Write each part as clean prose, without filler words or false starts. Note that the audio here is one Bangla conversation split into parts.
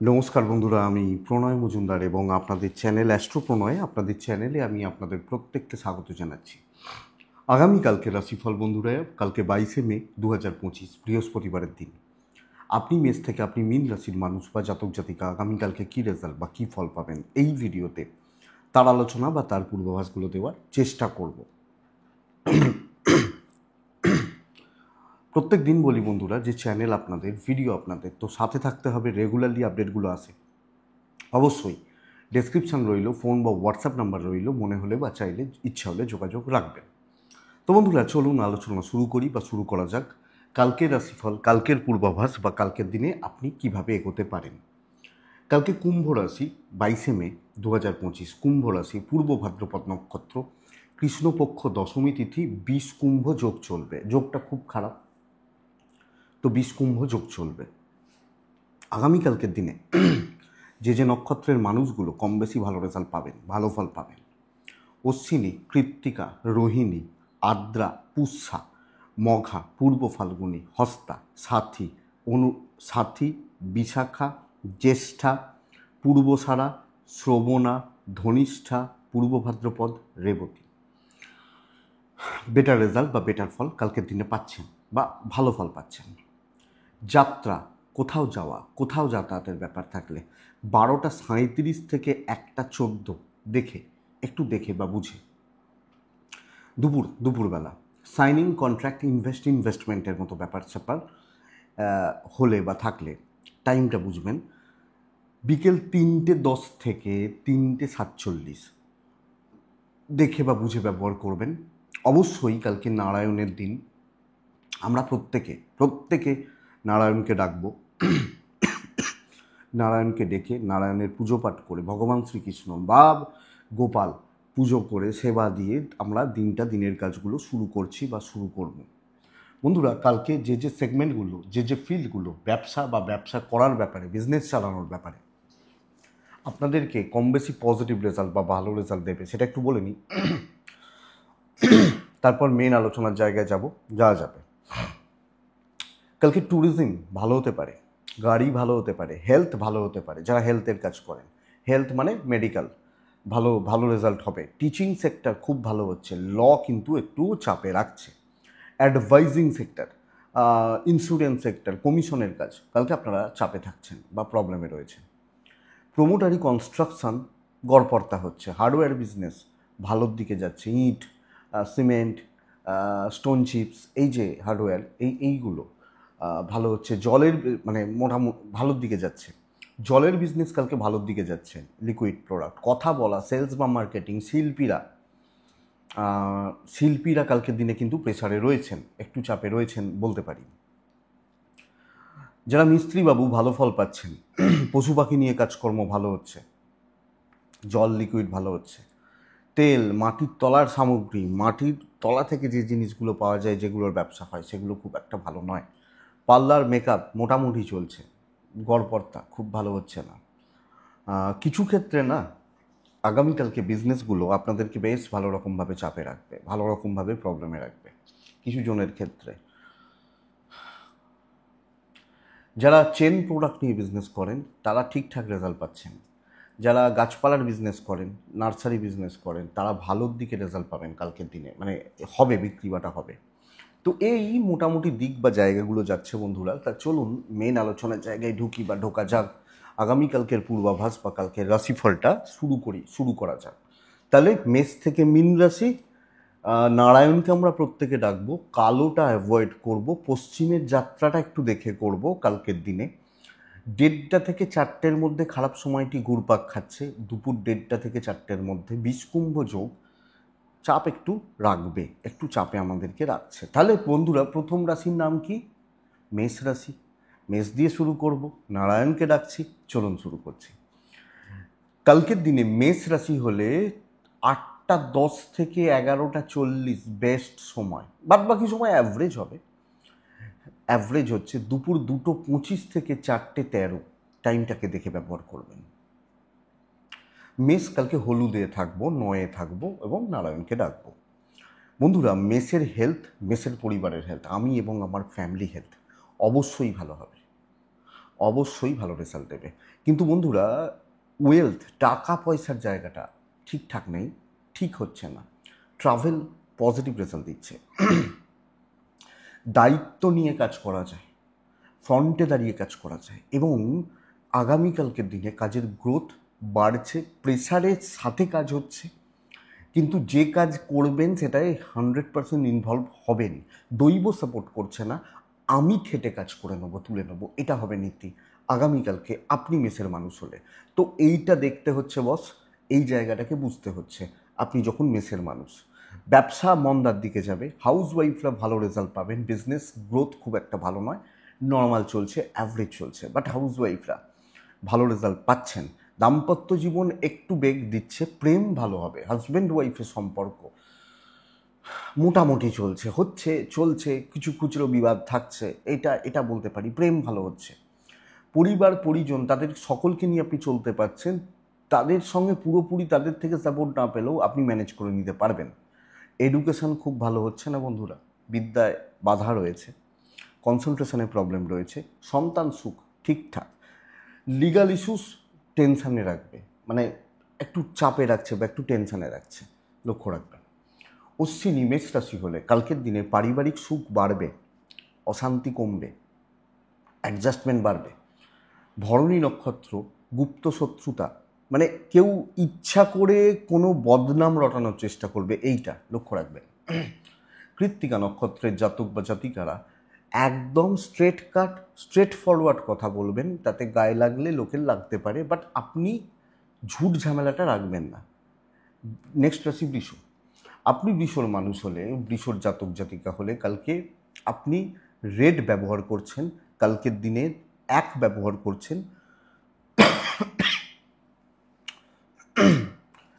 নমস্কার বন্ধুরা, আমি প্রণয় মজুমদার এবং আপনাদের চ্যানেল অ্যাস্ট্রো প্রণয়, আপনাদের চ্যানেলে আমি আপনাদের প্রত্যেককে স্বাগত জানাচ্ছি। আগামীকালকে রাশিফল বন্ধুরা, কালকে 22শে মে 2025 বৃহস্পতিবারের দিন। আপনি মেষ থেকে আপনি মীন রাশির মানুষ বা জাতক জাতিকা আগামীকালকে কী রেজাল্ট বা কী ফল পাবেন এই ভিডিওতে তার আলোচনা বা তার পূর্বাভাসগুলো দেওয়ার চেষ্টা করব। প্রত্যেক দিন বলি বন্ধুরা, যে চ্যানেল আপনাদের, ভিডিও আপনাদের, তো সাথে থাকতে হবে, রেগুলারলি আপডেটগুলো আসে। অবশ্যই ডেসক্রিপশান রইল, ফোন বা হোয়াটসঅ্যাপ নাম্বার রইল, মনে হলে বা চাইলে ইচ্ছা হলে যোগাযোগ রাখবেন। তো বন্ধুরা, চলুন আলোচনা শুরু করি বা শুরু করা যাক। কালকের রাশিফল, কালকের পূর্বাভাস বা কালকের দিনে আপনি কিভাবে এগোতে পারেন। কালকে কুম্ভ রাশি, 22শে মে 2025, কুম্ভ রাশি, পূর্ব ভাদ্রপদ নক্ষত্র, কৃষ্ণপক্ষ দশমী তিথি, 20 কুম্ভ যোগ চলবে। যোগটা খুব খারাপ, তো 20 কুম্ভ যোগ চলবে আগামীকালকের দিনে। যে নক্ষত্রের মানুষগুলো কম বেশি ভালো রেজাল্ট পাবেন, ভালো ফল পাবেন: অশ্বিনী, কৃত্তিকা, রোহিণী, আদ্রা, পুষ্যা, মঘা, পূর্ব ফাল্গুনী, হস্তা, সাথী, বিশাখা, জ্যেষ্ঠা, পূর্বসারা, শ্রবণা, ধনিষ্ঠা, পূর্ব ভাদ্রপদ, রেবতী। বেটার রেজাল্ট বা বেটার ফল কালকের দিনে পাচ্ছেন বা ভালো ফল পাচ্ছেন। যাত্রা, কোথাও যাওয়া, কোথাও যাতায়াতের ব্যাপার থাকলে 12:37 থেকে 1:14 একটু দেখে বা বুঝে দুপুরবেলা সাইনিং, কন্ট্রাক্ট, ইনভেস্টমেন্টের মতো ব্যাপার স্যাপার হলে বা থাকলে টাইমটা বুঝবেন। বিকেল 3:10 থেকে 3:47 দেখে বা বুঝে ব্যবহার করবেন। অবশ্যই কালকে নারায়ণের দিন, আমরা প্রত্যেকে নারায়ণকে ডাকবো। নারায়ণকে ডেকে নারায়ণের পুজো পাঠ করে, ভগবান শ্রীকৃষ্ণ বা গোপাল পুজো করে সেবা দিয়ে আমরা দিনের কাজগুলো শুরু করছি বা শুরু করব। বন্ধুরা, কালকে যে সেগমেন্টগুলো, যে ফিল্ডগুলো ব্যবসা করার ব্যাপারে, বিজনেস চালানোর ব্যাপারে আপনাদেরকে কম বেশি পজিটিভ রেজাল্ট বা ভালো রেজাল্ট দেবে সেটা একটু বলে নিই, তারপর মেন আলোচনার জায়গায় যাওয়া যাবে। কালকে ট্যুরিজম ভালো হতে পারে, গাড়ি ভালো হতে পারে, হেলথ ভালো হতে পারে। যারা হেলথের কাজ করেন, হেলথ মানে মেডিকেল, ভালো রেজাল্ট হবে। টিচিং সেক্টর খুব ভালো হচ্ছে, ল কিন্তু একটু চাপে রাখছে। অ্যাডভাইজিং সেক্টর, ইন্স্যুরেন্স সেক্টর, কমিশনের কাজ কালকে আপনারা চাপে থাকছেন বা প্রবলেমে রয়েছেন। প্রোমোটারি, কনস্ট্রাকশন গড়পড়তা হচ্ছে। হার্ডওয়্যার বিজনেস ভালোর দিকে যাচ্ছে, ইট, সিমেন্ট, স্টোন চিপস, এই যে হার্ডওয়্যার, এইগুলো ভালো হচ্ছে। জলের মানে মোটামুটি ভালোর দিকে যাচ্ছে। জলের বিজনেস কালকে ভালোর দিকে যাচ্ছে। লিকুইড প্রোডাক্ট, কথা বলা, সেলস বা মার্কেটিং, শিল্পীরা কালকের দিনে কিন্তু প্রেসারে রয়েছেন, একটু চাপে রয়েছেন বলতে পারি। যারা মিস্ত্রি বাবু ভালো ফল পাচ্ছেন। পশু পাখি নিয়ে কাজকর্ম ভালো হচ্ছে। জল, লিকুইড ভালো হচ্ছে। তেল, মাটির তলার সামগ্রী, মাটির তলা থেকে যে জিনিসগুলো পাওয়া যায়, যেগুলোর ব্যবসা হয়, সেগুলো খুব একটা ভালো নয়। পার্লার, মেকআপ মোটামুটি চলছে, গড়পড়তা খুব ভালো হচ্ছে না। কিছু ক্ষেত্রে না, আগামীকালকে বিজনেসগুলো আপনাদেরকে বেশ ভালো রকমভাবে চাপে রাখবে, ভালো রকমভাবে প্রবলেমে রাখবে কিছু জনের ক্ষেত্রে। যারা চেন প্রোডাক্ট নিয়ে বিজনেস করেন তারা ঠিকঠাক রেজাল্ট পাচ্ছেন। যারা গাছপালার বিজনেস করেন, নার্সারি বিজনেস করেন, তারা ভালোর দিকে রেজাল্ট পাবেন কালকের দিনে, মানে হবে, বিক্রি বাটা হবে। তো এই মোটামুটি দিক বা জায়গাগুলো যাচ্ছে বন্ধুরা। তা চলুন মেন আলোচনার জায়গায় ঢোকা যাক। আগামীকালকের পূর্বাভাস বা কালকের রাশিফলটা শুরু করা যাক। তাহলে মেষ থেকে মীন রাশি, নারায়ণকে আমরা প্রত্যেকে ডাকবো, কালোটা অ্যাভয়েড করব, পশ্চিমের যাত্রাটা একটু দেখে করব কালকের দিনে। 1:30 থেকে 4টের মধ্যে খারাপ সময়টি ঘুরপাক খাচ্ছে, দুপুর 1:30 থেকে 4টের মধ্যে 20 কুম্ভ যোগ চাপ একটু রাখবে, একটু চাপে আমাদেরকে রাখছে। তাহলে বন্ধুরা, প্রথম রাশির নাম কি? মেষ রাশি। মেষ দিয়ে শুরু করব, নারায়ণকে ডাকছি, চলুন শুরু করছি। কালকের দিনে মেষ রাশি হলে 8:10 থেকে 11:40 বেস্ট সময়, বাদ বাকি সময় অ্যাভারেজ হবে। অ্যাভারেজ হচ্ছে দুপুর 2:25 থেকে 4:13, টাইমটাকে দেখে ব্যবহার করবেন। মেষ কালকে হলুদে থাকবো, 9-এ থাকবো এবং নারায়ণকে ডাকবো। বন্ধুরা, মেষের হেলথ, মেষের পরিবারের হেলথ, আমি এবং আমার ফ্যামিলি হেলথ অবশ্যই ভালো হবে। অবশ্যই ভালো রেজাল্ট দেবে। কিন্তু বন্ধুরা, ওয়েলথ, টাকা পয়সার জায়গাটা ঠিকঠাক নেই, ঠিক হচ্ছে না। ট্রাভেল পজিটিভ রেজাল্ট দিচ্ছে, দায়িত্ব নিয়ে কাজ করা যায়, ফ্রন্টে দাঁড়িয়ে কাজ করা যায়, এবং আগামীকালকের দিনে কাজের গ্রোথ বাড়ছে, প্রেশারের সাথে কাজ হচ্ছে, কিন্তু যে কাজ করবেন সেটাই 100% ইনভলভ হবেন। দৈব সাপোর্ট করছে না, আমি খেটে কাজ করে নেবো, তুলে নেবো, এটা হবে নীতি আগামীকালকে আপনি মেসের মানুষ হলে। তো এইটা দেখতে হচ্ছে বস, এই জায়গাটাকে বুঝতে হচ্ছে। আপনি যখন মেসের মানুষ, ব্যবসা মন্দার দিকে যাবে, হাউস ওয়াইফরা ভালো রেজাল্ট পাবেন, বিজনেস গ্রোথ খুব একটা ভালো নয়, নর্মাল চলছে, অ্যাভারেজ চলছে, বাট হাউস ওয়াইফরা ভালো রেজাল্ট পাচ্ছেন। দাম্পত্য জীবন একটু বেগ দিচ্ছে, প্রেম ভালো হবে, হাজব্যান্ড ওয়াইফের সম্পর্ক মোটামুটি চলছে, কিছু খুচরো বিবাদ থাকছে, এটা বলতে পারি, প্রেম ভালো হচ্ছে। পরিবার পরিজন তাদের সকলকে নিয়ে আপনি চলতে পারছেন, তাদের সঙ্গে পুরোপুরি তাদের থেকে সাপোর্ট না পেলেও আপনি ম্যানেজ করে নিতে পারবেন। এডুকেশন খুব ভালো হচ্ছে না বন্ধুরা, বিদ্যায় বাধা রয়েছে, কনসেন্ট্রেশনের প্রবলেম রয়েছে, সন্তান সুখ ঠিকঠাক, লিগাল ইস্যুস টেনশানে রাখবে, মানে একটু চাপে রাখছে বা একটু টেনশানে রাখছে, লক্ষ্য রাখবেন। অশ্বিনী মেষ রাশি হলে কালকের দিনে পারিবারিক সুখ বাড়বে, অশান্তি কমবে, অ্যাডজাস্টমেন্ট বাড়বে। ভরণী নক্ষত্র, গুপ্ত শত্রুতা, মানে কেউ ইচ্ছা করে কোনো বদনাম রটানোর চেষ্টা করবে, এইটা লক্ষ্য রাখবেন। কৃত্তিকা নক্ষত্রের জাতক বা জাতিকারা একদম স্ট্রেট ফরওয়ার্ড কথা বলবেন, তাতে গায়ে লাগলে লোকের লাগতে পারে, বাট আপনি ঝুট ঝামেলাটা রাখবেন না। নেক্সট রাশি বৃষ। আপনি বৃষর মানুষ হলে, বৃষর জাতক জাতিকা হলে কালকে আপনি রেড ব্যবহার করছেন, কালকের দিনে এক ব্যবহার করছেন,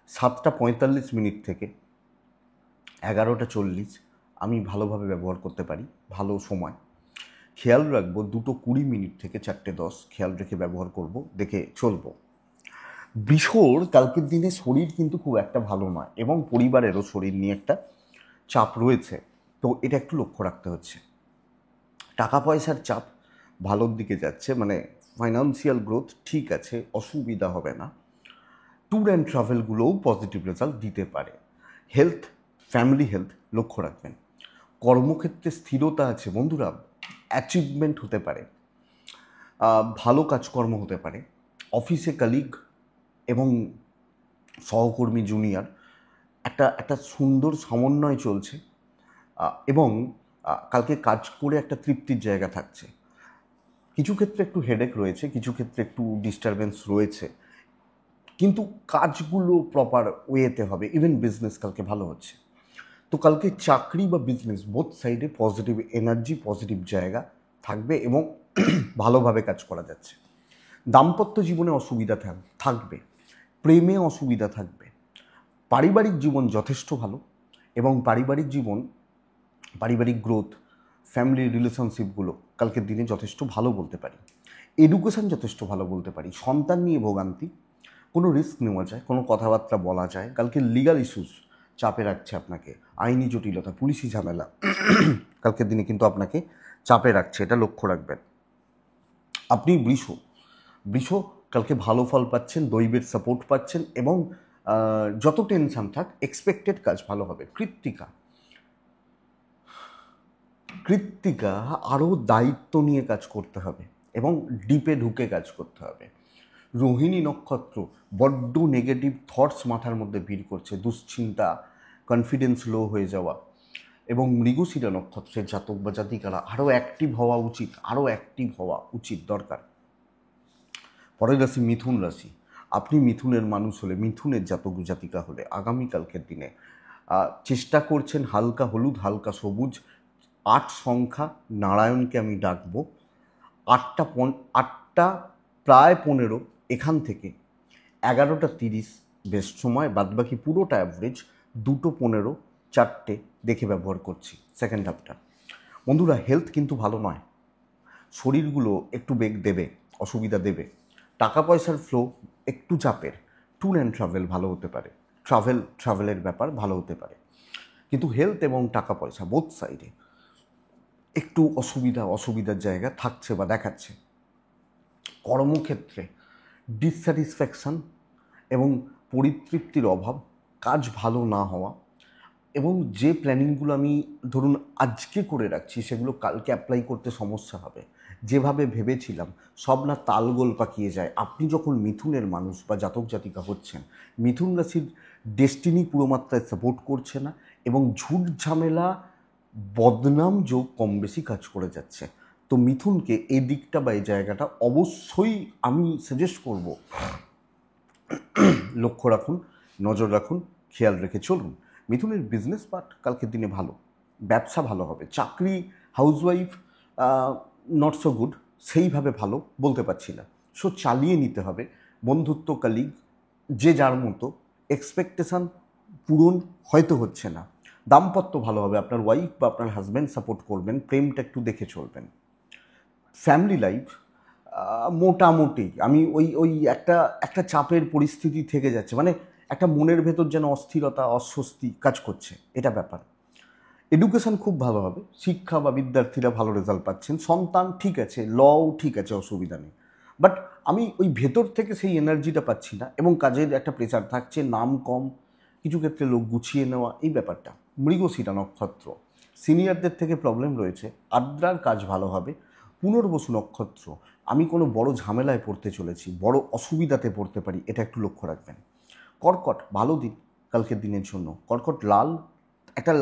7:45 থেকে 11:40 আমি ভালোভাবে ব্যবহার করতে পারি, ভালো সময়। খেয়াল রাখবো 2:20 থেকে 4:10 খেয়াল রেখে ব্যবহার করব, দেখে চলবো। বৃষর কালকের দিনে শরীর কিন্তু খুব একটা ভালো নয়, এবং পরিবারেরও শরীর নিয়ে একটা চাপ রয়েছে, তো এটা একটু লক্ষ্য রাখতে হচ্ছে। টাকা পয়সার চাপ ভালোর দিকে যাচ্ছে, মানে ফাইন্যান্সিয়াল গ্রোথ ঠিক আছে, অসুবিধা হবে না। ট্যুর অ্যান্ড ট্রাভেলগুলোও পজিটিভ রেজাল্ট দিতে পারে। হেলথ, ফ্যামিলি হেলথ লক্ষ্য রাখবেন। কর্মক্ষেত্রে স্থিরতা আছে বন্ধুরা, অ্যাচিভমেন্ট হতে পারে, ভালো কাজকর্ম হতে পারে, অফিসে কালিগ এবং সহকর্মী জুনিয়র একটা সুন্দর সমন্বয় চলছে, এবং কালকে কাজ করে একটা তৃপ্তির জায়গা থাকছে। কিছু ক্ষেত্রে একটু হেডেক রয়েছে, কিছু ক্ষেত্রে একটু ডিস্টারবেন্স রয়েছে, কিন্তু কাজগুলো প্রপার ওয়েতে হবে। ইভেন বিজনেস কালকে ভালো হচ্ছে, তো কালকে চাকরি বা বিজনেস বোথ সাইডে পজিটিভ এনার্জি, পজিটিভ জায়গা থাকবে, এবং ভালোভাবে কাজ করা যাচ্ছে। দাম্পত্য জীবনে অসুবিধা থাকবে, প্রেমে অসুবিধা থাকবে, পারিবারিক জীবন যথেষ্ট ভালো, এবং পারিবারিক গ্রোথ, ফ্যামিলি রিলেশনশিপগুলো কালকের দিনে যথেষ্ট ভালো বলতে পারি। এডুকেশন যথেষ্ট ভালো বলতে পারি। সন্তান নিয়ে ভোগান্তি, কোনো রিস্ক নেওয়া যায়, কোনো কথাবার্তা বলা যায়। কালকে লিগাল ইস্যুস চাপে রাখছে আপনাকে, আইনি জটিলতা, পুলিশি ঝামেলা কালকের দিনে কিন্তু আপনাকে চাপে রাখছে, এটা লক্ষ্য রাখবেন। আপনি বৃষ কালকে ভালো ফল পাচ্ছেন, দৈবের সাপোর্ট পাচ্ছেন, এবং যত টেনশন থাক এক্সপেক্টেড কাজ ভালো হবে। কৃত্তিকা আরও দায়িত্ব নিয়ে কাজ করতে হবে, এবং ডিপে ঢুকে কাজ করতে হবে। রোহিণী নক্ষত্র, বড্ড নেগেটিভ থটস মাথার মধ্যে ভিড় করছে, দুশ্চিন্তা, কনফিডেন্স লো হয়ে যাওয়া। এবং মৃগশিরা নক্ষত্রের জাতক বা জাতিকারা আরও অ্যাক্টিভ হওয়া উচিত দরকার। পরের রাশি মিথুন রাশি। আপনি মিথুনের মানুষ হলে, মিথুনের জাতক জাতিকা হলে আগামীকালকের দিনে চেষ্টা করছেন হালকা হলুদ, হালকা সবুজ, 8 সংখ্যা নারায়ণকে আমি ডাকবো। 8টা প্রায় 15 এখান থেকে 11:30 বেস্ট সময়, বাদবাকি পুরোটা অ্যাভারেজ 2:15, 4টে দেখে ব্যবহার করছি সেকেন্ড হাফটা। বন্ধুরা, হেলথ কিন্তু ভালো নয়, শরীরগুলো একটু বেগ দেবে, অসুবিধা দেবে। টাকা পয়সার ফ্লো একটু চাপের। ট্যুর অ্যান্ড ট্রাভেল ভালো হতে পারে, ট্রাভেলের ব্যাপার ভালো হতে পারে, কিন্তু হেলথ এবং টাকা পয়সা বোথ সাইডে একটু অসুবিধার জায়গা থাকছে বা দেখাচ্ছে। কর্মক্ষেত্রে ডিসস্যাটিসফ্যাকশান এবং পরিতৃপ্তির অভাব, কাজ ভালো না হওয়া, এবং যে প্ল্যানিংগুলো আমি ধরুন আজকে করে রাখছি সেগুলো কালকে অ্যাপ্লাই করতে সমস্যা হবে। যেভাবে ভেবেছিলাম সব না তালগোল পাকিয়ে যায়। আপনি যখন মিথুনের মানুষ বা জাতক জাতিকা হচ্ছেন, মিথুন রাশির ডেস্টিনি পুরো মাত্রায় সাপোর্ট করছে না এবং ঝুট ঝামেলা, বদনাম যোগ কম বেশি কাজ করে যাচ্ছে। তো মিথুনকে এই দিকটা বা এই জায়গাটা অবশ্যই আমি সাজেস্ট করব, লক্ষ্য রাখুন, নজর রাখুন, খেয়াল রেখে চলুন। মিথুনের বিজনেস পার্ট কালকের দিনে ভালো, ব্যবসা ভালো হবে। চাকরি, হাউসওয়াইফ নট সো গুড, সেইভাবে ভালো বলতে পারছি না। সো চালিয়ে নিতে হবে। বন্ধুত্ব, কালিগ, যে যার মতো, এক্সপেকটেশান পূরণ হয়তো হচ্ছে না। দাম্পত্য ভালো হবে, আপনার ওয়াইফ বা আপনার হাজব্যান্ড সাপোর্ট করবেন, প্রেমটা একটু দেখে চলবেন। ফ্যামিলি লাইফ মোটামুটি, আমি ওই ওই একটা একটা চাপের পরিস্থিতি থেকে যাচ্ছে, মানে একটা মনের ভেতর যেন অস্থিরতা, অস্বস্তি কাজ করছে, এটা ব্যাপার। এডুকেশন খুব ভালো হবে, শিক্ষা বা বিদ্যার্থীরা ভালো রেজাল্ট পাচ্ছেন। সন্তান ঠিক আছে, লও ঠিক আছে, অসুবিধা নেই। বাট আমি ওই ভেতর থেকে সেই এনার্জিটা পাচ্ছি না এবং কাজের একটা প্রেশার থাকছে, নাম কম, কিছু ক্ষেত্রে লোক গুছিয়ে নেওয়া, এই ব্যাপারটা। মৃগশিরা নক্ষত্র, সিনিয়রদের থেকে প্রবলেম রয়েছে। আদ্রার কাজ ভালো হবে। পুনর্বসু নক্ষত্র, আমি কোনো বড় ঝামেলায় পড়তে চলেছি, বড় অসুবিধাতে পড়তে পারি, এটা একটু লক্ষ্য রাখবেন। কর্কট ভালো দিন কালকের দিনের জন্য। কর্কট লাল, একটা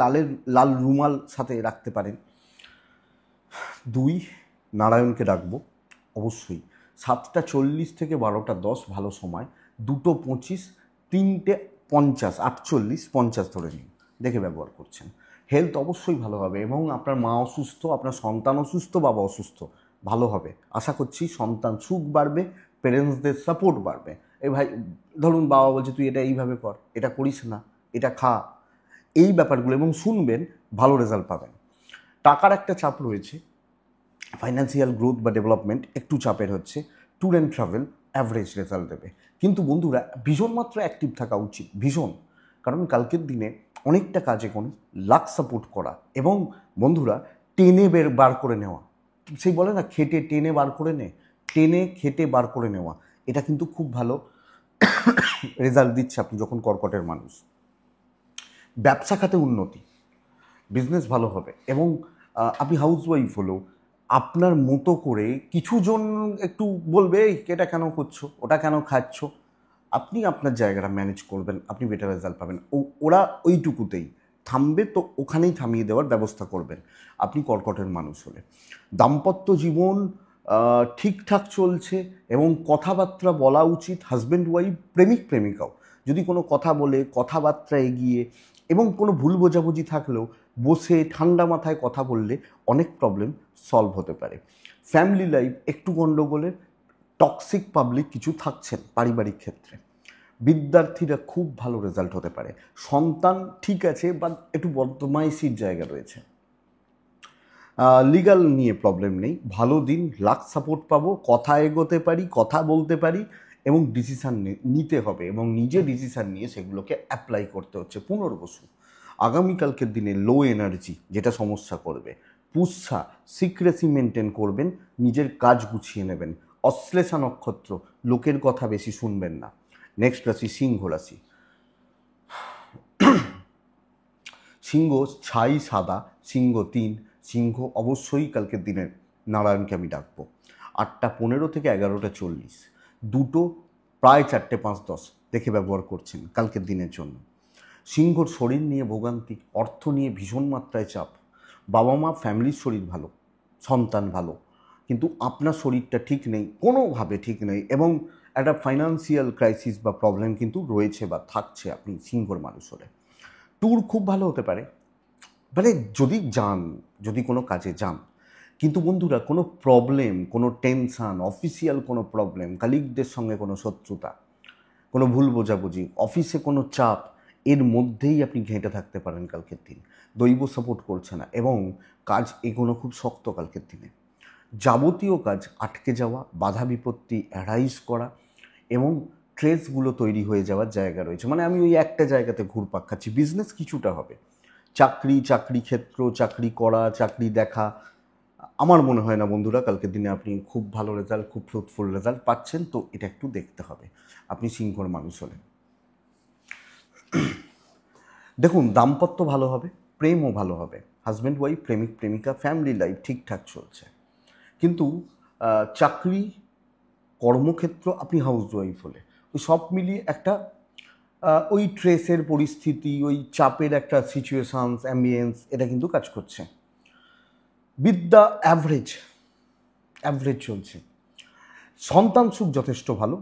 লাল রুমাল সাথে রাখতে পারেন। 2 নারায়ণকে ডাকবো অবশ্যই। 7:40 থেকে 12:10 ভালো সময়। 2:25, 3:50, 48, 50 ধরে নিন, দেখে ব্যবহার করছেন। হেলথ অবশ্যই ভালো হবে এবং আপনার মা অসুস্থ, আপনার সন্তান অসুস্থ, বাবা অসুস্থ, ভালো হবে। আশা করছি সন্তান সুখ বাড়বে, পেরেন্টসদের সাপোর্ট বাড়বে। এই ভাই, ধরুন বাবা বলছে তুই এটা এইভাবে কর, এটা করিস না, এটা খা, এই ব্যাপারগুলো, এবং শুনবেন, ভালো রেজাল্ট পাবেন। টাকার একটা চাপ রয়েছে, ফাইন্যান্সিয়াল গ্রোথ বা ডেভেলপমেন্ট একটু চাপের হচ্ছে। Tour and travel average result দেবে। কিন্তু বন্ধুরা ভীষণ মাত্রা অ্যাক্টিভ থাকা উচিত, ভীষণ। কারণ কালকের দিনে অনেকটা কাজে কোনো লাক সাপোর্ট করা এবং বন্ধুরা টেনে বার করে নেওয়া, সেই বলে না খেটে টেনে বার করে নে, টেনে খেটে বার করে নেওয়া, এটা কিন্তু খুব ভালো রেজাল্ট দিচ্ছে আপনি যখন কর্কটের মানুষ। ব্যবসা খাতে উন্নতি, বিজনেস ভালো হবে এবং আপনি হাউসওয়াইফ হলেও আপনার মতো করে কিছুজন একটু বলবে এই এটা কেন করছো, ওটা কেন খাচ্ছ, আপনি আপনার জায়গাটা ম্যানেজ করবেন, আপনি বেটার রেজাল্ট পাবেন। ওরা ওইটুকুতেই থামবে, তো ওখানেই থামিয়ে দেওয়ার ব্যবস্থা করবেন আপনি কর্কটের মানুষ হলে। দাম্পত্য জীবন ঠিকঠাক চলছে এবং কথাবার্তা বলা উচিত হাজব্যান্ড ওয়াইফ, প্রেমিক প্রেমিকাও যদি কোনো কথা বলে, কথাবার্তা এগিয়ে, এবং কোনো ভুল বোঝাবুঝি থাকলেও বসে ঠান্ডা মাথায় কথা বললে অনেক প্রবলেম সলভ হতে পারে। ফ্যামিলি লাইফ একটু গণ্ডগোলের, টক্সিক পাবলিক কিছু থাকছেন পারিবারিক ক্ষেত্রে। বিদ্যার্থীরা খুব ভালো রেজাল্ট হতে পারে। সন্তান ঠিক আছে, বা একটু বদমাইশির জায়গা রয়েছে। লিগাল নিয়ে প্রবলেম নেই, ভালো দিন, লাক সাপোর্ট পাবো, কথা এগোতে পারি, কথা বলতে পারি এবং ডিসিশান নিতে হবে এবং নিজে ডিসিশান নিয়ে সেগুলোকে অ্যাপ্লাই করতে হচ্ছে। পুনর্বসু আগামীকালকের দিনে লো এনার্জি, যেটা সমস্যা করবে। পুষ্যা সিক্রেসি মেনটেন করবেন, নিজের কাজ গুছিয়ে নেবেন। অশ্লেষা নক্ষত্র, লোকের কথা বেশি শুনবেন না। নেক্সট রাশি সিংহ রাশি। সিংহ ছাই সাদা, সিংহ 3, সিংহ অবশ্যই কালকের দিনের নারায়ণকে আমি ডাকবো। 8:15 থেকে 11:40, 2 প্রায় 4:05-10 দেখে ব্যবহার করছেন কালকের দিনের জন্য। সিংহর শরীর নিয়ে ভোগান্তি, অর্থ নিয়ে ভীষণ মাত্রায় চাপ। বাবা মা ফ্যামিলির শরীর ভালো, সন্তান ভালো, কিন্তু আপনার শরীরটা ঠিক নেই, কোনোভাবে ঠিক নেই এবং একটা ফাইন্যান্সিয়াল ক্রাইসিস বা প্রবলেম কিন্তু রয়েছে বা থাকছে আপনি সিংহর মানুষ হলে। ট্যুর খুব ভালো হতে পারে, মানে যদি যান, যদি কোনো কাজে যান। কিন্তু বন্ধুরা কোনো প্রবলেম, কোনো টেনশান, অফিসিয়াল কোনো প্রবলেম, কালিগদের সঙ্গে কোনো শত্রুতা, কোনো ভুল বোঝাবুঝি, অফিসে কোনো চাপ, এর মধ্যেই আপনি ঘেঁটে থাকতে পারেন কালকের দিন। দৈব সাপোর্ট করছে না এবং কাজ এগোনো খুব শক্ত কালকের দিনে। যাবতীয় কাজ আটকে যাওয়া, বাধা বিপত্তি অ্যারাইজ করা এবং ট্রেসগুলো তৈরি হয়ে যাওয়ার জায়গা রয়েছে। মানে আমি ওই একটা জায়গাতে ঘুরপাক খাচ্ছি। বিজনেস কিছুটা হবে, চাকরি ক্ষেত্র, চাকরি করা, চাকরি দেখা, আমার মনে হয় না বন্ধুরা কালকের দিনে আপনি খুব ভালো রেজাল্ট, খুব ফ্রুটফুল রেজাল্ট পাচ্ছেন। তো এটা একটু দেখতে হবে আপনি সিংহর মানুষ হলে। দেখুন, দাম্পত্য ভালো হবে, প্রেমও ভালো হবে, হাজব্যান্ড ওয়াইফ, প্রেমিক প্রেমিকা, ফ্যামিলি লাইফ ঠিকঠাক চলছে। কিন্তু চাকরি, কর্মক্ষেত্র, আপনি হাউস ওয়াইফ হলে ওই সব মিলিয়ে একটা ওই ট্রেসের পরিস্থিতি, ওই চাপের একটা সিচুয়েশানস, অ্যাম্বিয়েন্স, এটা কিন্তু কাজ করছে। বিদ্যা অ্যাভারেজ চলছে। সন্তান সুখ যথেষ্ট ভালো,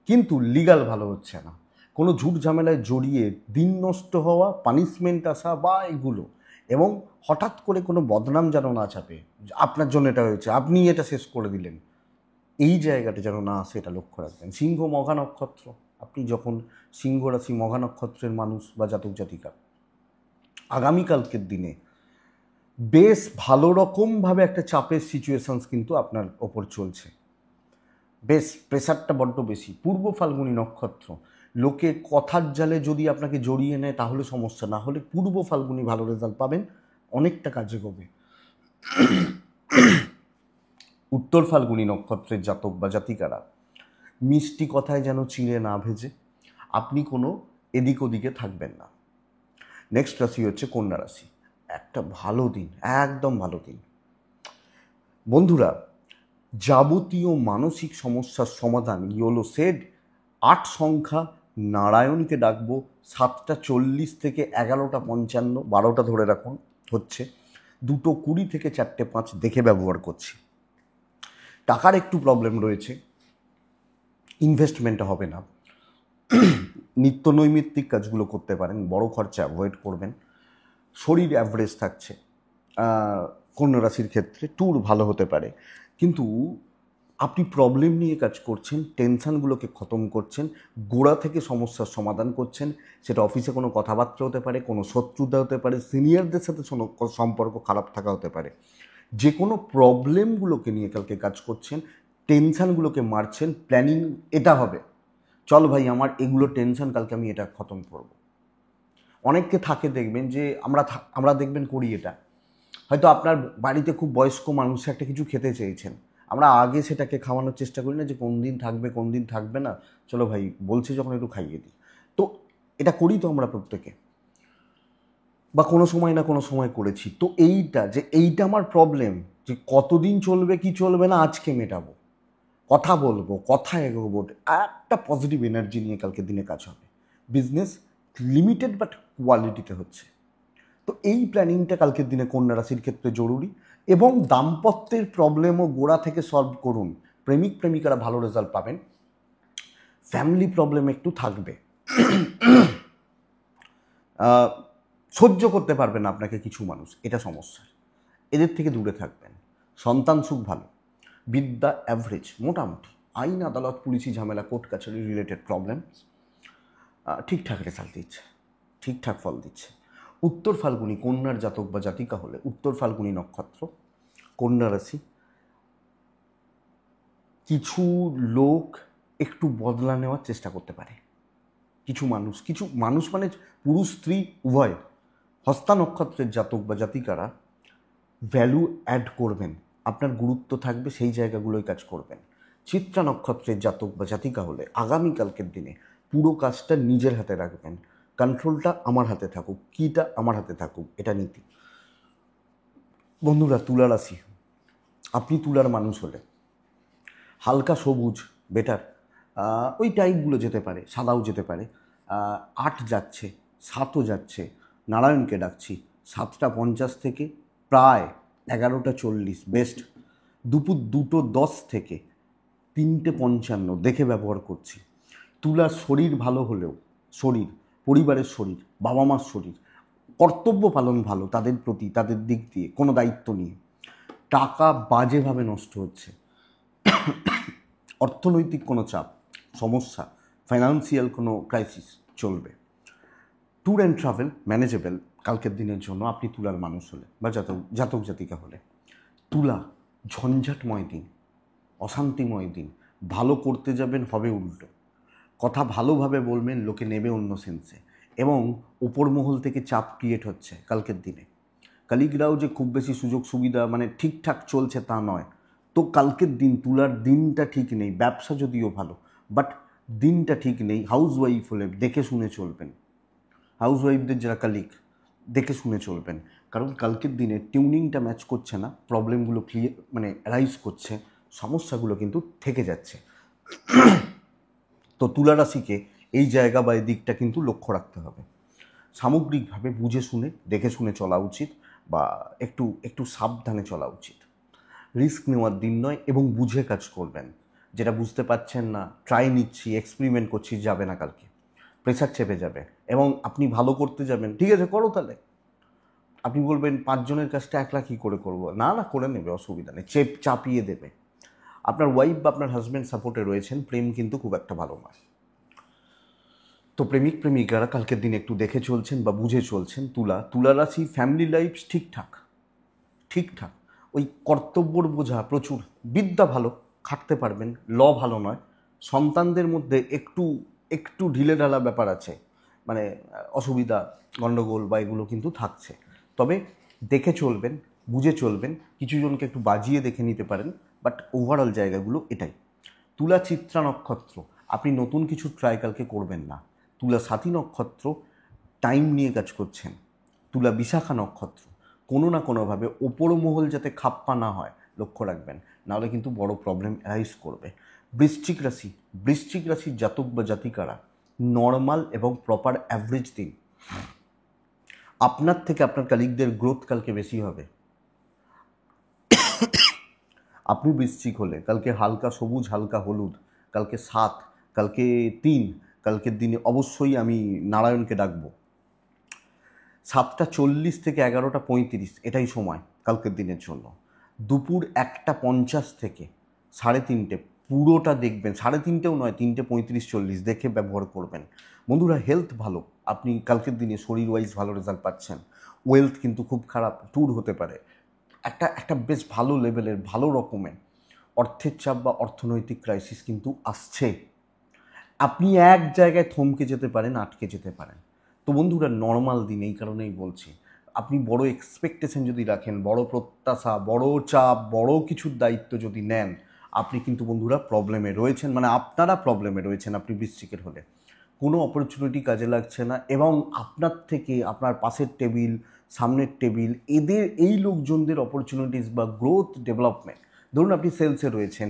কিন্তু লিগাল ভালো হচ্ছে না। কোনো ঝুট ঝামেলায় জড়িয়ে দিন নষ্ট হওয়া, পানিশমেন্ট আসা বা এগুলো, এবং হঠাৎ করে কোনো বদনাম যেন না চাপে, আপনার জন্য এটা হয়েছে, আপনি এটা শেষ করে দিলেন, এই জায়গাটা যেন না আসে, এটা লক্ষ্য রাখবেন। সিংহ মঘা নক্ষত্র, আপনি যখন সিংহ রাশি মঘা নক্ষত্রের মানুষ বা জাতক জাতিকা, আগামীকালকের দিনে বেশ ভালো রকমভাবে একটা চাপের সিচুয়েশনস কিন্তু আপনার ওপর চলছে। বেশ প্রেশারটা বড্ড বেশি। পূর্ব ফাল্গুনী নক্ষত্র, লোকে কথার জালে যদি আপনাকে জড়িয়ে নেয় তাহলে সমস্যা, না হলে পূর্ব ফাল্গুনী ভালো রেজাল্ট পাবেন, অনেকটা কাজে হবে। উত্তর ফাল্গুনী নক্ষত্রের জাতক বা জাতিকারা, মিষ্টি কথায় যেন চিড়ে না ভেজে আপনি কোনো এদিক ওদিকে থাকবেন না। নেক্সট রাশি হচ্ছে কন্যা রাশি। একটা ভালো দিন, একদম ভালো দিন বন্ধুরা। যাবতীয় মানসিক সমস্যার সমাধান ইয়োলো সেড 8 সংখ্যা নারায়ণকে ডাকবো, 7:40 থেকে 11:55, 12টা ধরে রাখুন হচ্ছে, 2:20 থেকে 4:05 দেখে ব্যবহার করছি। টাকার একটু প্রবলেম রয়েছে, ইনভেস্টমেন্ট হবে না, নিত্য নৈমিত্তিক কাজগুলো করতে পারেন, বড় খরচা অ্যাভয়েড করবেন। শরীর অ্যাভারেজ থাকছে। কন্যা রাশির ক্ষেত্রে ট্যুর ভালো হতে পারে, কিন্তু আপনি প্রবলেম নিয়ে কাজ করছেন, টেনশানগুলোকে খতম করছেন, গোড়া থেকে সমস্যার সমাধান করছেন। সেটা অফিসে কোনো কথাবার্তা হতে পারে, কোনো শত্রুতা হতে পারে, সিনিয়রদের সাথে সম্পর্ক খারাপ থাকা হতে পারে। যে কোনো প্রবলেমগুলোকে নিয়ে কালকে কাজ করছেন, টেনশানগুলোকে মারছেন, প্ল্যানিং এটা হবে, চল ভাই আমার এগুলো টেনশন, কালকে আমি এটা খতম করব। অনেককে থাকে দেখবেন যে আমরা দেখবেন করি এটা, হয়তো আপনার বাড়িতে খুব বয়স্ক মানুষ একটা কিছু খেতে চেয়েছেন, আমরা আগে সেটাকে খাওয়ানোর চেষ্টা করি না যে কোন দিন থাকবে কোন দিন থাকবে না, চলো ভাই বলছে যখন একটু খাইয়ে দিই। তো এটা করি তো আমরা প্রত্যেকে, বা কোনো সময় না কোনো সময় করেছি। তো এইটা আমার প্রবলেম, যে কতদিন চলবে কি চলবে না আজকে মেটাবো, কথা বলবো, কথা এগোবো, একটা পজিটিভ এনার্জি নিয়ে কালকে দিনে কাজ হবে। বিজনেস লিমিটেড বাট কোয়ালিটিতে হচ্ছে। তো এই প্ল্যানিংটা কালকের দিনে কন্যা রাশির ক্ষেত্রে জরুরি। এবং দাম্পত্যের প্রবলেমও গোড়া থেকে সলভ করুন, প্রেমিক প্রেমিকারা ভালো রেজাল্ট পাবেন। ফ্যামিলি প্রবলেম একটু থাকবে, সহ্য করতে পারবে না আপনাকে কিছু মানুষ, এটা সমস্যা, এদের থেকে দূরে থাকবেন। সন্তান সুখ ভালো, বিদ্যা অ্যাভারেজ মোটামুটি, আইন আদালত পুলিশি ঝামেলা কোর্ট কাছারি রিলেটেড প্রবলেম ঠিকঠাক রেজাল্ট দিচ্ছে, ঠিকঠাক ফল দিচ্ছে। উত্তর ফাল্গুনী কন্যার জাতক বা জাতিকা হলে, উত্তর ফাল্গুনী নক্ষত্র, কন্যা রাশি, কিছু লোক একটু বদলা নেওয়ার চেষ্টা করতে পারে। কিছু মানুষ মানে পুরুষ স্ত্রী উভয়। হস্তা নক্ষত্রের জাতক বা জাতিকারা ভ্যালু অ্যাড করবেন, আপনার গুরুত্ব থাকবে, সেই জায়গাগুলোই কাজ করবেন। চিত্রা নক্ষত্রের জাতক বা জাতিকা হলে আগামীকালকের দিনে পুরো কাজটা নিজের হাতে রাখবেন, কন্ট্রোলটা আমার হাতে থাকুক, কিটা আমার হাতে থাকুক, এটা নীতি। বন্ধুরা, তুলা রাশি, আপনি তুলার মানুষ হলে হালকা সবুজ বেটার, ওই টাইপগুলো যেতে পারে, সাদাও যেতে পারে। 8 যাচ্ছে, 7ও যাচ্ছে, নারায়ণকে ডাকছি, 7:50 থেকে প্রায় 11:40 বেস্ট, দুপুর 2:10 থেকে 3:55 দেখে ব্যবহার করছি। তুলার শরীর ভালো হলেও, শরীর, পরিবারের শরীর, বাবা মার শরীর, কর্তব্য পালন ভালো তাদের প্রতি, তাদের দিক দিয়ে কোনো দায়িত্ব নিয়ে, টাকা বাজেভাবে নষ্ট হচ্ছে, অর্থনৈতিক কোনো চাপ, সমস্যা, ফাইন্যান্সিয়াল কোনো ক্রাইসিস চলবে। ট্যুর অ্যান্ড ট্রাভেল ম্যানেজেবল কালকের দিনের জন্য আপনি তুলার মানুষ হলে বা জাতক জাতিকা হলে। তুলা ঝঞ্ঝাটময় দিন, অশান্তিময় দিন, ভালো করতে যাবেন হবে উল্টো, কথা ভালোভাবে বলবেন লোকে নেবে অন্য সেন্সে, এবং উপর মহল থেকে চাপ ক্রিয়েট হচ্ছে কালকের দিনে। কালিগরাও যে খুব বেশি সুযোগ সুবিধা মানে ঠিকঠাক চলছে তা নয়। তো কালকের দিন তুলার দিনটা ঠিক নেই, ব্যবসা যদিও ভালো বাট দিনটা ঠিক নেই। হাউস ওয়াইফ হলে দেখে শুনে চলবেন, হাউস ওয়াইফদের যারা কালিগ দেখে শুনে চলবেন, কারণ কালকের দিনে টিউনিংটা ম্যাচ করছে না, প্রবলেমগুলো ক্লিয়ার মানে রাইজ করছে, সমস্যাগুলো কিন্তু থেকে যাচ্ছে। তো তুলা রাশিকে এই জায়গা বা এই দিকটা কিন্তু লক্ষ্য রাখতে হবে। সামগ্রিকভাবে বুঝে শুনে দেখে শুনে চলা উচিত, বা একটু একটু সাবধানে চলা উচিত। রিস্ক নেওয়ার দিন নয়, এবং বুঝে কাজ করবেন। যেটা বুঝতে পারছেন না, ট্রাই নিচ্ছি, এক্সপেরিমেন্ট করছি, যাবে না কালকে, প্রেশার চেপে যাবে এবং আপনি ভালো করতে যাবেন, ঠিক আছে করো তাহলে। আপনি বলবেন 5 জনের কাজটা একলা কী করে করবো, না না করে নেবে, অসুবিধা নেই, চাপিয়ে দেবে। আপনার ওয়াইফ বা আপনার হাজব্যান্ড সাপোর্টে রয়েছেন, প্রেম কিন্তু খুব একটা ভালো নয়। তো প্রেমিক প্রেমিকারা কালকের দিন একটু দেখে চলছেন বা বুঝে চলছেন। তুলা রাশি ফ্যামিলি লাইফ ঠিকঠাক ঠিকঠাক। ওই কর্তব্যর বোঝা প্রচুর, বিদ্যা ভালো, খাটতে পারবেন, ভালো নয়। সন্তানদের মধ্যে একটু একটু ঢিলেঢালা ব্যাপার আছে, মানে অসুবিধা গণ্ডগোল বা এগুলো কিন্তু থাকছে। তবে দেখে চলবেন, বুঝে চলবেন, কিছু জনকে একটু বাজিয়ে দেখে নিতে পারেন, বাট ওভারঅল জায়গাগুলো এটাই। তুলা চিত্রা নক্ষত্র, আপনি নতুন কিছু ট্রাই কালকে করবেন না। তুলা সাথী নক্ষত্র, টাইম নিয়ে কাজ করছেন। তুলা বিশাখা নক্ষত্র, কোনো না কোনোভাবে ওপর মহল যাতে খাপ্পা না হয় লক্ষ্য রাখবেন, নাহলে কিন্তু বড় প্রবলেম অ্যারাইজ করবে। বৃশ্চিক রাশির জাতক বা জাতিকারা নর্মাল এবং প্রপার অ্যাভারেজ দিন। আপনার থেকে আপনার কালিগদের গ্রোথ কালকে বেশি হবে। আপনি বৃশ্চিক হলে কালকে হালকা সবুজ, হালকা হলুদ, কালকে 7, কালকে 3, কালকের দিনে অবশ্যই আমি নারায়ণকে ডাকবো। 7:40 থেকে 11:35 এটাই সময় কালকের দিনের জন্য। দুপুর 1:50 থেকে 3:30 পুরোটা দেখবেন, 3:30ও নয়, 3:35-40 দেখে ব্যবহার করবেন। বন্ধুরা, হেলথ ভালো, আপনি কালকের দিনে শরীর ওয়াইজ ভালো রেজাল্ট পাচ্ছেন। ওয়েলথ কিন্তু খুব খারাপ, ট্যুর হতে পারে, একটা বেশ ভালো লেভেলের, ভালো রকমের অর্থের চাপ বা অর্থনৈতিক ক্রাইসিস কিন্তু আসছে। আপনি এক জায়গায় থমকে যেতে পারেন, আটকে যেতে পারেন। তো বন্ধুরা, নর্মাল দিন, এই কারণেই বলছি, আপনি বড় এক্সপেকটেশন যদি রাখেন, বড় প্রত্যাশা, বড় চাপ, বড় কিছুর দায়িত্ব যদি নেন, আপনি কিন্তু বন্ধুরা প্রবলেমে রয়েছেন, মানে আপনারা প্রবলেমে রয়েছেন। আপনি বৃশ্চিকের হলে কোনো অপরচুনিটি কাজে লাগছে না, এবং আপনার থেকে আপনার পাশের টেবিল, সামনের টেবিল, এদের এই লোকজনদের অপরচুনিটিস বা গ্রোথ ডেভেলপমেন্ট, ধরুন আপনি সেলসে রয়েছেন,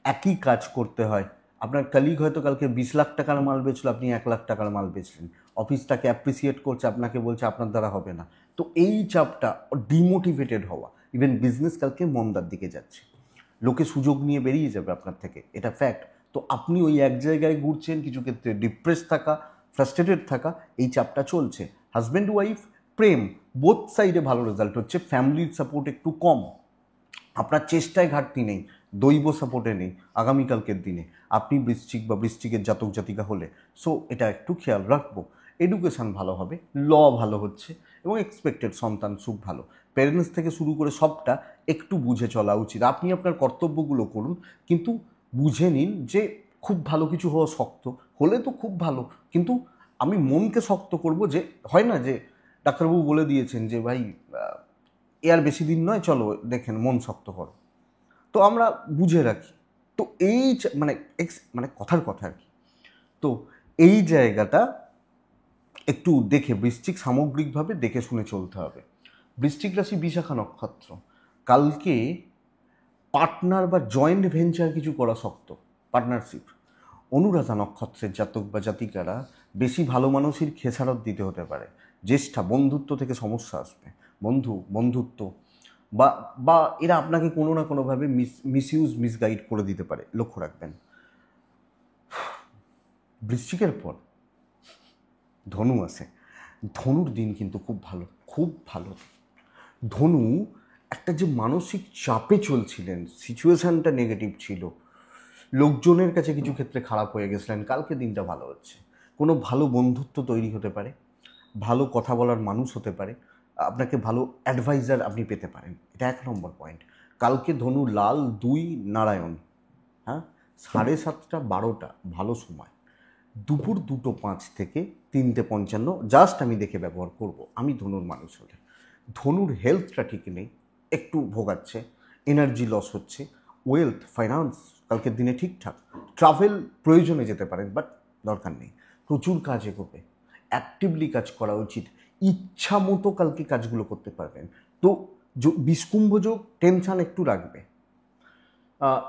একই কাজ করতে হয়, আপনার কালিগ হয়তো কালকে 20 লাখ টাকার মাল বেচলো, আপনি 1 লাখ টাকার মাল বেচলেন, অফিস তাকে অ্যাপ্রিসিয়েট করছে, আপনাকে বলছে আপনার দ্বারা হবে না। তো এই চাপটা, ডিমোটিভেটেড হওয়া, ইভেন বিজনেস কালকে মন্দার দিকে যাচ্ছে, লোকে সুযোগ নিয়ে বেরিয়ে যাবে আপনার থেকে, এটা ফ্যাক্ট। তো আপনি ওই এক জায়গায় ঘুরছেন, কিছু ক্ষেত্রে ডিপ্রেস থাকা, ফ্রাস্ট্রেটেড থাকা, এই চাপটা চলছে। হাজব্যান্ড ওয়াইফ, প্রেম, বোথ সাইডে ভালো রেজাল্ট হচ্ছে। ফ্যামিলির সাপোর্ট একটু কম, আপনার চেষ্টায় ঘাটতি নেই, দৈব সাপোর্টে নেই আগামীকালকের দিনে, আপনি বৃশ্চিক বা বৃশ্চিকের জাতক জাতিকা হলে। সো এটা একটু খেয়াল রাখবো। এডুকেশান ভালো হবে, ভালো হচ্ছে, এবং এক্সপেক্টেড সন্তান সুখ ভালো। প্যারেন্টস থেকে শুরু করে সবটা একটু বুঝে চলা উচিত। আপনি আপনার কর্তব্যগুলো করুন, কিন্তু বুঝে নিন যে খুব ভালো কিছু হওয়া শক্ত, হলে তো খুব ভালো, কিন্তু আমি মনকে শক্ত করব, যে হয় না যে ডাক্তারবাবু বলে দিয়েছেন যে ভাই এ আর বেশি দিন নয়, চলো দেখেন মন শক্ত করো, তো আমরা বুঝে রাখি। তো এই মানে মানে কথার কথা আর কি। তো এই জায়গাটা একটু দেখে, বৃশ্চিক সামগ্রিকভাবে দেখে শুনে চলতে হবে। বৃশ্চিক রাশি বিশাখা নক্ষত্র, কালকে পার্টনার বা জয়েন্ট ভেঞ্চার কিছু করা শক্ত, পার্টনারশিপ। অনুরাধা নক্ষত্রের জাতক বা জাতিকারা বেশি ভালো মানুষের খেসারত দিতে হতে পারে। জ্যেষ্ঠা, বন্ধুত্ব থেকে সমস্যা আসবে, বন্ধুত্ব বা বা এরা আপনাকে কোনো না কোনোভাবে মিসগাইড করে দিতে পারে, লক্ষ্য রাখবেন। বৃশ্চিকের পর ধনু আসে, ধনুর দিন কিন্তু খুব ভালো, খুব ভালো। ধনু একটা যে মানসিক চাপে চলছিলেন, সিচুয়েশানটা নেগেটিভ ছিল, লোকজনের কাছে কিছু ক্ষেত্রে খারাপ হয়ে গেছিলেন, কালকে দিনটা ভালো হচ্ছে। কোনো ভালো বন্ধুত্ব তৈরি হতে পারে, ভালো কথা বলার মানুষ হতে পারে, আপনাকে ভালো অ্যাডভাইজার আপনি পেতে পারেন, এটা 1 নম্বর পয়েন্ট। কালকে ধনু লাল 2 নারায়ণ, হ্যাঁ, 7:30-12টা ভালো সময়। দুপুর 2:05 থেকে 3:55 জাস্ট আমি দেখে ব্যবহার করব, আমি ধনুর মানুষ হলে। ধনুর হেলথটা ঠিক নেই, একটু ভোগাচ্ছে, এনার্জি লস হচ্ছে। ওয়েলথ, ফাইন্যান্স কালকের দিনে ঠিকঠাক। ট্রাভেল প্রয়োজনে যেতে পারেন, বাট দরকার নেই। প্রচুর কাজ এগোবে, অ্যাক্টিভলি কাজ করা উচিত, ইচ্ছা মতো কালকে কাজগুলো করতে পারবেন। তো বিষকুম্ভ যোগ টেনশান একটু রাখবে,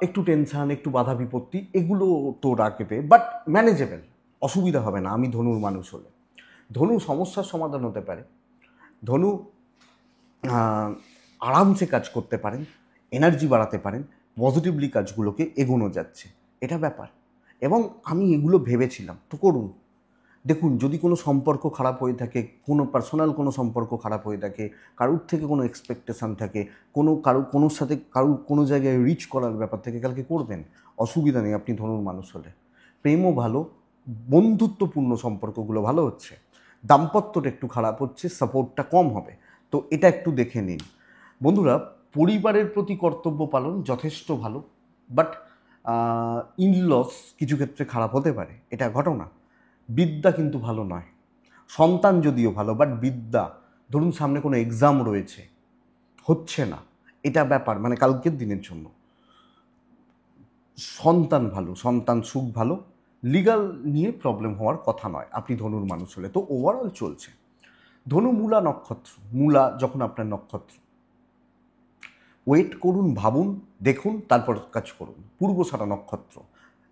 একটু টেনশান, একটু বাধা বিপত্তি এগুলো তো রাখবে, বাট ম্যানেজেবল, অসুবিধা হবে না। আমি ধনুর মানুষ হলে ধনু সমস্যার সমাধান হতে পারে। ধনু আরামসে কাজ করতে পারেন, এনার্জি বাড়াতে পারেন, পজিটিভলি কাজগুলোকে এগোনো যাচ্ছে, এটা ব্যাপার। এবং আমি এগুলো ভেবেছিলাম তো করুন। দেখুন, যদি কোনো সম্পর্ক খারাপ হয়ে থাকে, কোনো পার্সোনাল কোনো সম্পর্ক খারাপ হয়ে থাকে, কারুর থেকে কোনো এক্সপেকটেশান থাকে, কোনোর সাথে কারুর কোনো জায়গায় রিচ করার ব্যাপার থেকে, কালকে করবেন, অসুবিধা নেই। আপনি ধনুর মানুষ হলে প্রেমও ভালো, বন্ধুত্বপূর্ণ সম্পর্কগুলো ভালো হচ্ছে। দাম্পত্যটা একটু খারাপ হচ্ছে, সাপোর্টটা কম হবে, তো এটা একটু দেখে নিন। বন্ধুরা, পরিবারের প্রতি কর্তব্য পালন যথেষ্ট ভালো, বাট ইনলস কিছু ক্ষেত্রে খারাপ হতে পারে, এটা ঘটনা। বিদ্যা কিন্তু ভালো নয়। সন্তান যদিও ভালো, বাট বিদ্যা, ধরুন সামনে কোনো এক্সাম রয়েছে, হচ্ছে না, এটা ব্যাপার, মানে কালকের দিনের জন্য। সন্তান ভালো, সন্তান সুখ ভালো, লিগাল নিয়ে প্রবলেম হওয়ার কথা নয় আপনি ধনুর মানুষ হলে। তো ওভারঅল চলছে। ধনু মূলা নক্ষত্র, মূলা যখন আপনার নক্ষত্র, ওয়েট করুন, ভাবুন, দেখুন, তারপর কাজ করুন। পূর্বষাঢ়া নক্ষত্র,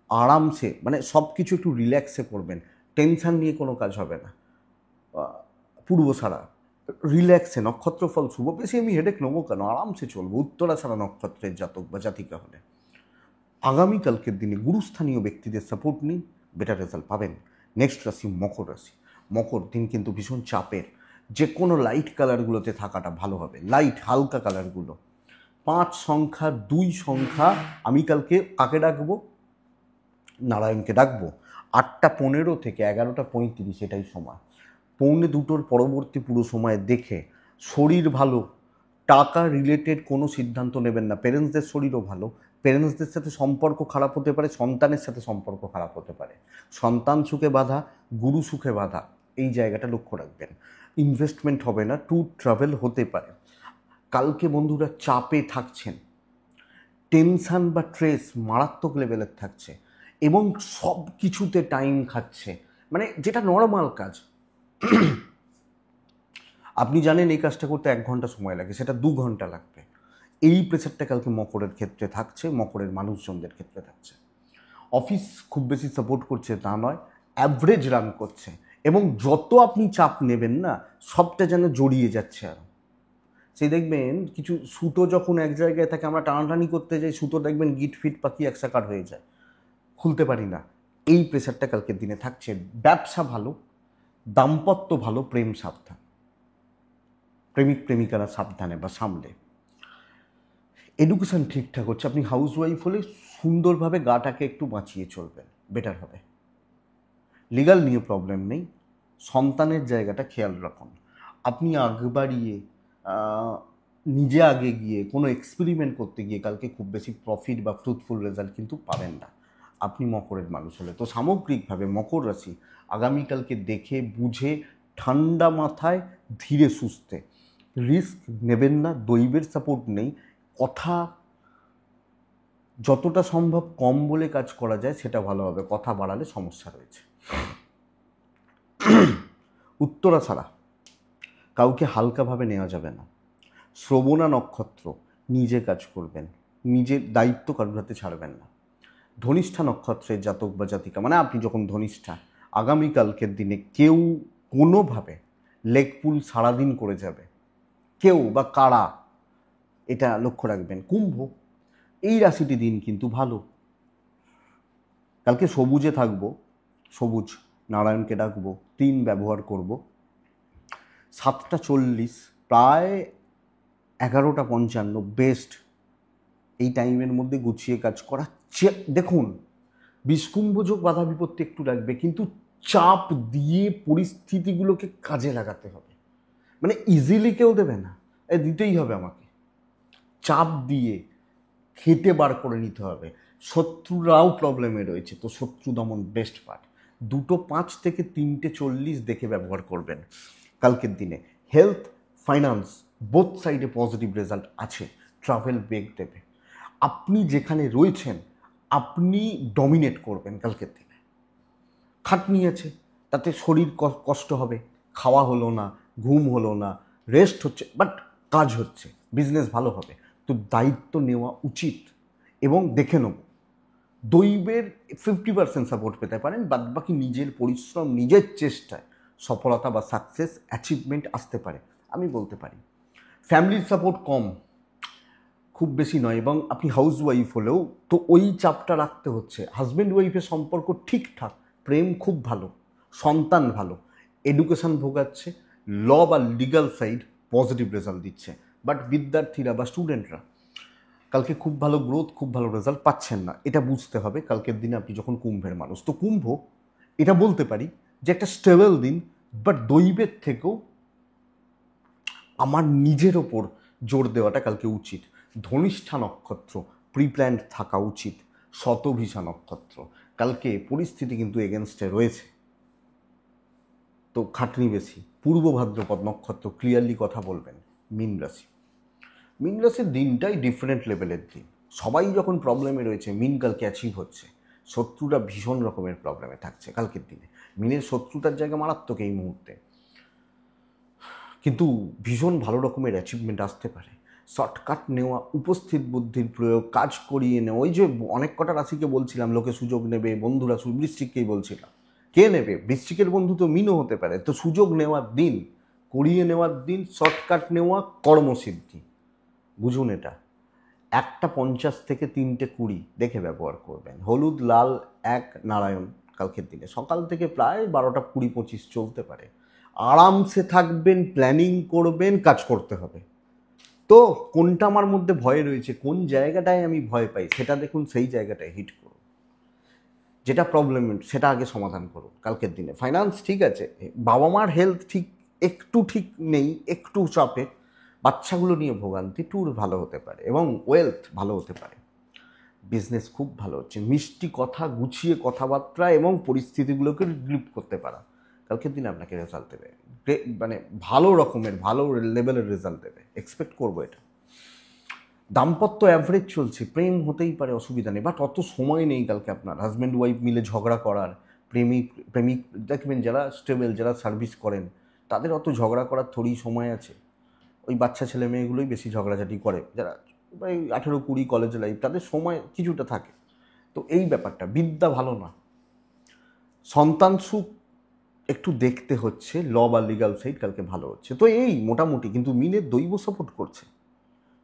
আরামসে, মানে সব কিছু একটু রিল্যাক্সে করবেন, টেনশান নিয়ে কোনো কাজ হবে না। পূর্বষাঢ়া রিল্যাক্সে, নক্ষত্র ফল শুভ, বেশি আমি হেডেক নেবো কেন, আরামসে চলবো। উত্তরাষাঢ়া নক্ষত্রের জাতক বা জাতিকা হলে আগামীকালকের দিনে গুরুস্থানীয় ব্যক্তিদের সাপোর্ট নিন, বেটার রেজাল্ট পাবেন। নেক্সট রাশি মকর রাশি। মকর দিন কিন্তু ভীষণ চাপের, যে কোনো লাইট কালারগুলোতে থাকাটা ভালো হবে, লাইট হালকা কালারগুলো। 5 সংখ্যা, 2 সংখ্যা, আমি কালকে কাকে ডাকবো? নারায়ণকে ডাকবো। 8টা 15 থেকে 11টা 35 এটাই সময়। 1:45 পরবর্তী পুরো সময় দেখে শরীর ভালো, টাকা রিলেটেড কোনো সিদ্ধান্ত নেবেন না। পেরেন্টসদের শরীরও ভালো, পেরেন্টসদের সাথে সম্পর্ক খারাপ হতে পারে, সন্তানের সাথে সম্পর্ক খারাপ হতে পারে, সন্তান সুখে বাধা, গুরু সুখে বাধা, এই জায়গাটা লক্ষ্য রাখবেন। ইনভেস্টমেন্ট হবে না, ট্যুর ট্রাভেল হতে পারে। কালকে বন্ধুরা চাপে থাকছেন, টেনশান বা স্ট্রেস মারাত্মক লেভেলের থাকছে, এবং সব কিছুতে টাইম খাচ্ছে, মানে যেটা নর্মাল কাজ। আপনি জানেন এই কাজটা করতে 1 ঘন্টা সময় লাগে, সেটা 2 ঘন্টা লাগবে। এই প্রেশারটা কালকে মকরের ক্ষেত্রে থাকছে, মকরের মানুষজনদের ক্ষেত্রে থাকছে। অফিস খুব বেশি সাপোর্ট করছে তা নয়, অ্যাভারেজ রান করছে, এবং যত আপনি চাপ নেবেন না, সবটা যেন জড়িয়ে যাচ্ছে। আর সেই দেখবেন কিছু সুতো যখন এক জায়গায় থাকে, আমরা টানাটানি করতে যাই, সুতো দেখবেন গিট ফিট পাখি একসাকার হয়ে যায়, খুলতে পারি না। এই প্রেশারটা কালকের দিনে থাকছে। ব্যবসা ভালো, দাম্পত্য ভালো, প্রেম সাবধান, প্রেমিক প্রেমিকারা সাবধানে বা সামলে। এডুকেশান ঠিকঠাক হচ্ছে, আপনি হাউস ওয়াইফ হলে সুন্দরভাবে গাটাকে একটু বাঁচিয়ে চলবেন, বেটার হবে। লিগাল নিয়ে প্রবলেম নেই, সন্তানের জায়গাটা খেয়াল রাখুন। আপনি আগ বাড়িয়ে নিজে আগে গিয়ে কোনো এক্সপেরিমেন্ট করতে গিয়ে কালকে খুব বেশি প্রফিট বা ফ্রুটফুল রেজাল্ট কিন্তু পাবেন না আপনি মকরের মানুষ হলে। তো সামগ্রিকভাবে মকর রাশি আগামীকালকে দেখে বুঝে, ঠান্ডা মাথায়, ধীরে সুস্থে, রিস্ক নেবেন না, দৈবের সাপোর্ট নেই, কথা যতটা সম্ভব কম বলে কাজ করা যায় সেটা ভালো হবে, কথা বাড়ালে সমস্যা রয়েছে। উত্তরাছাড়া কাউকে হালকাভাবে নেওয়া যাবে না। শ্রবণা নক্ষত্র, নিজে কাজ করবেন, নিজের দায়িত্ব কারোর হাতে ছাড়বেন না। ধনিষ্ঠা নক্ষত্রের জাতক বা জাতিকা, মানে আপনি যখন ধনিষ্ঠা, আগামীকালকের দিনে কেউ কোনোভাবে লেগ পুল সারাদিন করে যাবে, কেউ বা কারা, এটা লক্ষ্য রাখবেন। কুম্ভ, এই রাশিটি দিন কিন্তু ভালো, কালকে সবুজে থাকবো, সবুজ, নারায়ণকে ডাকবো, 3 ব্যবহার করব। 7টা 40 প্রায় 11টা 55 বেস্ট, এই টাইমের মধ্যে গুছিয়ে কাজ করা। দেখুন, বিষকুম্ভ যোগ বাধা বিপত্তি একটু রাখবে, কিন্তু চাপ দিয়ে পরিস্থিতিগুলোকে কাজে লাগাতে হবে, মানে ইজিলি কেউ দেবে না, দিতেই হবে আমাকে, চাপ দিয়ে খেটে বার করে নিতে হবে। শত্রুরাও প্রবলেমে রয়েছে, তো শত্রু দমন বেস্ট পার্ট। 2টো 5 থেকে 3টে 40 দেখে ব্যবহার করবেন কালকের দিনে। হেলথ, ফাইন্যান্স বোথ সাইডে পজিটিভ রেজাল্ট আছে। ট্রাভেল বেগ দেবে। আপনি যেখানে রয়েছেন আপনি ডমিনেট করবেন কালকের দিনে। খাটনি আছে, তাতে শরীর কষ্ট হবে, খাওয়া হলো না, ঘুম হলো না, রেস্ট হচ্ছে, বাট কাজ হচ্ছে, বিজনেস ভালো হবে। তো দায়িত্ব নেওয়া উচিত এবং দেখে নেব। দৈবের 50% সাপোর্ট পেতে পারেন, বাদবাকি নিজের পরিশ্রম, নিজের চেষ্টায় সফলতা বা সাকসেস অ্যাচিভমেন্ট আসতে পারে, আমি বলতে পারি। ফ্যামিলির সাপোর্ট কম, খুব বেশি নয়, এবং আপনি হাউস ওয়াইফ হলেও তো ওই চাপটা রাখতে হচ্ছে। হাজব্যান্ড ওয়াইফের সম্পর্ক ঠিকঠাক, প্রেম খুব ভালো, সন্তান ভালো, এডুকেশন ভোগাচ্ছে, ল বা লিগাল সাইড পজিটিভ রেজাল্ট দিচ্ছে। বাট বিদ্যার্থীরা বা স্টুডেন্টরা কালকে খুব ভালো গ্রোথ, খুব ভালো রেজাল্ট পাচ্ছেন না। এটা বুঝতে হবে কালকের দিনে আপনি যখন কুম্ভের মানুষ। তো কুম্ভ, এটা বলতে পারি যে একটা স্টেবল দিন, বাট দৈবের থেকেও আমার নিজের ওপর জোর দেওয়াটা কালকে উচিত। ধনিষ্ঠা নক্ষত্র প্রিপ্ল্যান্ড থাকা উচিত। শতভিষা নক্ষত্র কালকে পরিস্থিতি কিন্তু এগেনস্টে রয়েছে, তো খাটনি বেশি। পূর্ব ভাদ্রপদ নক্ষত্র ক্লিয়ারলি কথা বলবেন। মীন রাশি, মীন রাশির দিনটাই ডিফারেন্ট লেভেলের দিন। সবাই যখন প্রবলেমে রয়েছে, মীন কালকে অ্যাচিভ হচ্ছে। শত্রুরা ভীষণ রকমের প্রবলেমে থাকছে কালকের দিনে। মীনের শত্রুতার জায়গা মারাত্মক এই মুহূর্তে, কিন্তু ভীষণ ভালো রকমের অ্যাচিভমেন্ট আসতে পারে। শর্টকাট নেওয়া, উপস্থিত বুদ্ধির প্রয়োগ, কাজ করিয়ে নেওয়া। ওই যে অনেক কটা রাশিকে বলছিলাম লোকে সুযোগ নেবে, বন্ধুরা বৃশ্চিককেই বলছিলাম, কে নেবে? বৃশ্চিকের বন্ধু তো মিনও হতে পারে। তো সুযোগ নেওয়ার দিন, করিয়ে নেওয়ার দিন, শর্টকাট নেওয়া, কর্মসিদ্ধি। বুঝুন এটা। 1টা 50 থেকে 3টে 20 দেখে ব্যবহার করবেন। হলুদ, লাল, 1 নারায়ণ কালকের দিনে সকাল থেকে প্রায় 12টা 20-25 চলতে পারে। আরামসে থাকবেন, প্ল্যানিং করবেন, কাজ করতে হবে। তো কোনটা আমার মধ্যে ভয় রয়েছে, কোন জায়গাটায় আমি ভয় পাই সেটা দেখুন, সেই জায়গাটায় হিট করুন। যেটা প্রবলেম সেটা আগে সমাধান করুন কালকের দিনে। ফাইন্যান্স ঠিক আছে, বাবা মার হেলথ ঠিক, একটু ঠিক নেই, একটু চাপে, বাচ্চাগুলো নিয়ে ভোগান্তি, ট্যুর ভালো হতে পারে এবং ওয়েলথ ভালো হতে পারে। বিজনেস খুব ভালো হচ্ছে, মিষ্টি কথা, গুছিয়ে কথাবার্তা এবং পরিস্থিতিগুলোকে গ্রিপ করতে পারা কালকের দিনে আপনাকে রেজাল্ট দেবে। মানে ভালো রকমের, ভালো লেভেলের রেজাল্ট দেবে, এক্সপেক্ট করবো এটা। দাম্পত্য অ্যাভারেজ চলছে, প্রেম হতেই পারে, অসুবিধা নেই, বাট অত সময় নেই কালকে আপনার হাজব্যান্ড ওয়াইফ মিলে ঝগড়া করার। প্রেমিক প্রেমিক দেখবেন যারা স্টেবল, যারা সার্ভিস করেন, তাদের অত ঝগড়া করার থোড়ি সময় আছে। ওই বাচ্চা ছেলে মেয়েগুলোই বেশি ঝগড়াঝাটি করে, যারা ওই 18-20 কলেজ লাইফ, তাদের সময় কিছুটা থাকে। তো এই ব্যাপারটা, বিদ্যা ভালো না, সন্তান সুখ একটু দেখতে হচ্ছে। ল বা লিগাল সাইড কালকে ভালো হচ্ছে। তো এই মোটামুটি, কিন্তু মিনের দৈব সাপোর্ট করছে।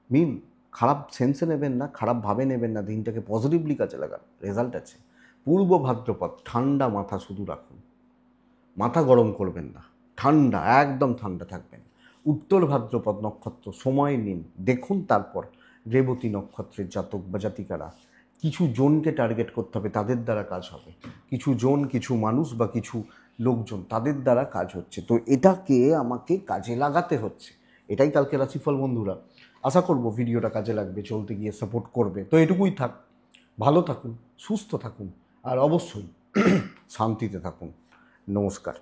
মিন খারাপ সেন্সে নেবেন না, খারাপভাবে নেবেন না, দিনটাকে পজিটিভলি কাজে লাগান, রেজাল্ট আছে। পূর্ব ভাদ্রপদ ঠান্ডা মাথা শুধু রাখুন, মাথা গরম করবেন না, ঠান্ডা, একদম ঠান্ডা থাকবেন। উত্তর ভাদ্রপদ নক্ষত্র সময় নিন, দেখুন। তারপর রেবতী নক্ষত্রের জাতক বা জাতিকারা, কিছু জনকে টার্গেট করতে হবে, তাদের দ্বারা কাজ হবে। কিছু জন, কিছু মানুষ বা কিছু লোকজন, তাদের দ্বারা কাজ হচ্ছে। তো এটাকে আমাকে কাজে লাগাতে হচ্ছে। এটাই কালকে রাশিফল বন্ধুরা। আশা করব ভিডিওটা কাজে লাগবে, চলতে গিয়ে সাপোর্ট করবে। তো এটুকুই থাক, ভালো থাকুন, সুস্থ থাকুন, আর অবশ্যই শান্তিতে থাকুন। নমস্কার।